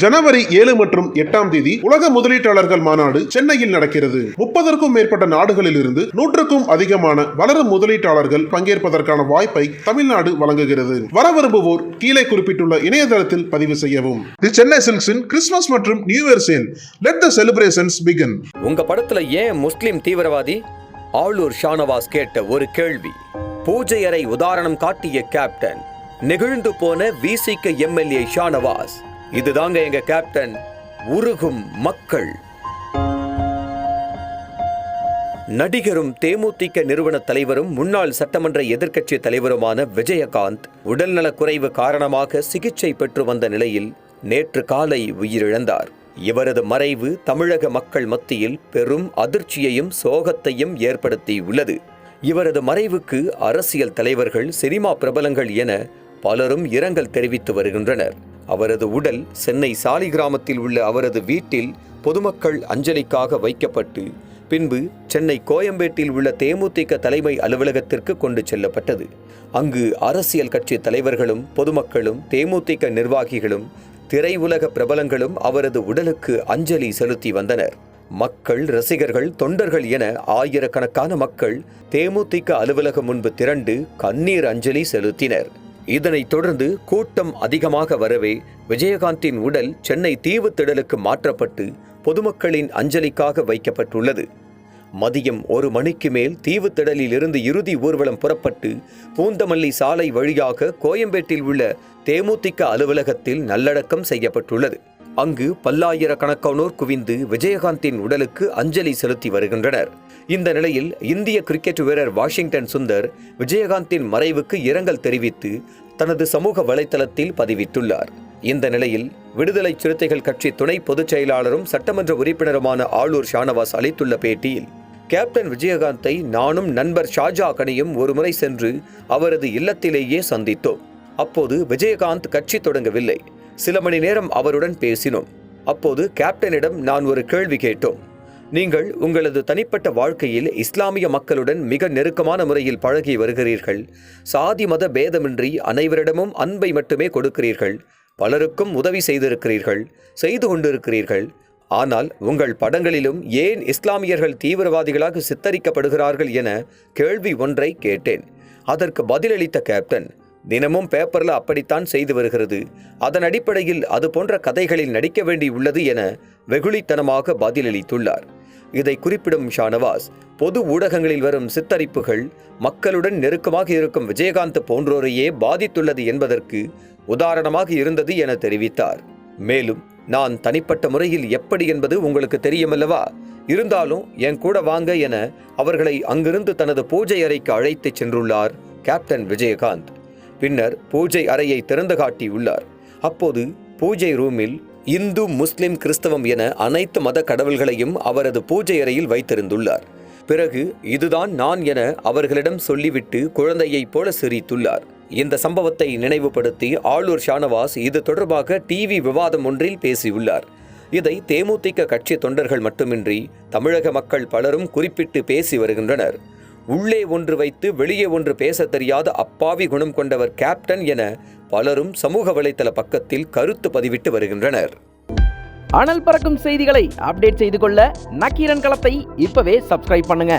ஜனவரி 7 மற்றும் 8ஆம் தேதி உலக முதலீட்டாளர்கள் மாநாடு சென்னையில் நடக்கிறது. 30க்கும் மேற்பட்ட நாடுகளில் இருந்து 100க்கும் அதிகமான வளரும் முதலீட்டாளர்கள் பங்கேற்பதற்கான வாய்ப்பை தமிழ்நாடு வழங்குகிறது. வர விரும்புவோர் கீழே குறிப்பிட்டுள்ள இணையதளத்தில் பதிவு செய்யவும். தி சென்னை சில்க்ஸின் கிறிஸ்துமஸ் மற்றும் new year sale. Let the celebrations begin. உங்க படத்துல ஏன் முஸ்லிம் தீவிரவாதி? ஆளூர் ஷானவாஸ் கேட்ட ஒரு கேள்வி. பூஜை அறை உதாரணம் காட்டிய கேப்டன். நெகிழ்ந்து போன விசிக எம்எல்ஏ ஷானவாஸ். இதுதாங்க எங்க கேப்டன். உருகும் மக்கள். நடிகரும் தேமுதிக நிறுவன தலைவரும் முன்னாள் சட்டமன்ற எதிர்க்கட்சி தலைவருமான விஜயகாந்த் உடல்நலக் குறைவு காரணமாக சிகிச்சை பெற்று வந்த நிலையில் நேற்று காலை உயிரிழந்தார். இவரது மறைவு தமிழக மக்கள் மத்தியில் பெரும் அதிர்ச்சியையும் சோகத்தையும் ஏற்படுத்தி உள்ளது. இவரது மறைவுக்கு அரசியல் தலைவர்கள், சினிமா பிரபலங்கள் என பலரும் இரங்கல் தெரிவித்து வருகின்றனர். அவரது உடல் சென்னை சாலிகிராமத்தில் உள்ள அவரது வீட்டில் பொதுமக்கள் அஞ்சலிக்காக வைக்கப்பட்டு பின்பு சென்னை கோயம்பேட்டில் உள்ள தேமுதிக தலைமை அலுவலகத்திற்கு கொண்டு செல்லப்பட்டது. அங்கு அரசியல் கட்சி தலைவர்களும் பொதுமக்களும் தேமுதிக நிர்வாகிகளும் திரையுலக பிரபலங்களும் அவரது உடலுக்கு அஞ்சலி செலுத்தி வந்தனர். மக்கள், ரசிகர்கள், தொண்டர்கள் என ஆயிரக்கணக்கான மக்கள் தேமுதிக அலுவலகம் முன்பு திரண்டு கண்ணீர் அஞ்சலி செலுத்தினர். இதனைத் தொடர்ந்து கூட்டம் அதிகமாக வரவே விஜயகாந்தின் உடல் சென்னை தீவுத்திடலுக்கு மாற்றப்பட்டு பொதுமக்களின் அஞ்சலிக்காக வைக்கப்பட்டுள்ளது. மதியம் 1 மணிக்கு மேல் தீவுத்திடலில் இருந்து இறுதி ஊர்வலம் புறப்பட்டு பூந்தமல்லி சாலை வழியாக கோயம்பேட்டில் உள்ள தேமுதிக அலுவலகத்தில் நல்லடக்கம் செய்யப்பட்டுள்ளது. அங்கு பல்லாயிரக்கணக்கானோர் குவிந்து விஜயகாந்தின் உடலுக்கு அஞ்சலி செலுத்தி வருகின்றனர். இந்த நிலையில் இந்திய கிரிக்கெட் வீரர் வாஷிங்டன் சுந்தர் விஜயகாந்தின் மறைவுக்கு இரங்கல் தெரிவித்து தனது சமூக வலைதளத்தில் பதிவிட்டுள்ளார். இந்த நிலையில் விடுதலை சிறுத்தைகள் கட்சி துணை பொதுச் செயலாளரும் சட்டமன்ற உறுப்பினருமான ஆளூர் ஷானவாஸ் அளித்துள்ள பேட்டியில், கேப்டன் விஜயகாந்தை நானும் நண்பர் ஷாஜா கனியும் ஒருமுறை சென்று அவரது இல்லத்திலேயே சந்தித்தோம். அப்போது விஜயகாந்த் கட்சி தொடங்கவில்லை. சில மணி நேரம் அவருடன் பேசினோம். அப்போது கேப்டனிடம் நான் ஒரு கேள்வி கேட்டோம். நீங்கள் உங்களது தனிப்பட்ட வாழ்க்கையில் இஸ்லாமிய மக்களுடன் மிக நெருக்கமான முறையில் பழகி வருகிறீர்கள். சாதி மத பேதமின்றி அனைவரிடமும் அன்பை மட்டுமே கொடுக்கிறீர்கள். பலருக்கும் உதவி செய்திருக்கிறீர்கள், செய்து கொண்டிருக்கிறீர்கள். ஆனால் உங்கள் படங்களிலும் ஏன் இஸ்லாமியர்கள் தீவிரவாதிகளாக சித்தரிக்கப்படுகிறார்கள் என கேள்வி ஒன்றை கேட்டேன். அதற்கு பதிலளித்த கேப்டன், தினமும் பேப்பரில் அப்படித்தான் செய்து வருகிறது. அதன் அடிப்படையில் அது போன்ற கதைகளில் நடிக்க வேண்டியுள்ளது என வெகுளித்தனமாக பதிலளித்துள்ளார். இதை குறிப்பிடும் ஷானவாஸ், பொது ஊடகங்களில் வரும் சித்தரிப்புகள் மக்களுடன் நெருக்கமாக இருக்கும் விஜயகாந்த் போன்றோரையே பாதித்துள்ளது என்பதற்கு உதாரணமாக இருந்தது என தெரிவித்தார். மேலும், நான் தனிப்பட்ட முறையில் எப்படி என்பது உங்களுக்கு தெரியுமல்லவா? இருந்தாலும் என் கூட வாங்க என அவர்களை அங்கிருந்து தனது பூஜை அறைக்கு அழைத்துச் சென்றுள்ளார் கேப்டன் விஜயகாந்த். பின்னர் பூஜை அறையை திறந்து காட்டியுள்ளார். அப்போது பூஜை ரூமில் இந்து, முஸ்லிம், கிறிஸ்தவம் என அனைத்து மத கடவுள்களையும் அவரது பூஜை அறையில் வைத்திருந்துள்ளார். பிறகு இதுதான் நான் என அவர்களிடம் சொல்லிவிட்டு குழந்தையைப் போல சிரித்துள்ளார். இந்த சம்பவத்தை நினைவுபடுத்தி ஆளூர் ஷானவாஸ் இது தொடர்பாக டிவி விவாதம் ஒன்றில் பேசியுள்ளார். இதை தேமுதிக கட்சி தொண்டர்கள் மட்டுமின்றி தமிழக மக்கள் பலரும் குறிப்பிட்டு பேசி வருகின்றனர். உள்ளே ஒன்று வைத்து வெளியே ஒன்று பேச தெரியாத அப்பாவி குணம் கொண்டவர் கேப்டன் என பலரும் சமூக வலைதள பக்கத்தில் கருத்து பதிவிட்டு வருகின்றனர். அனல் பறக்கும் செய்திகளை அப்டேட் செய்து கொள்ள நக்கீரன் களத்தை இப்பவே சப்ஸ்கிரைப் பண்ணுங்க.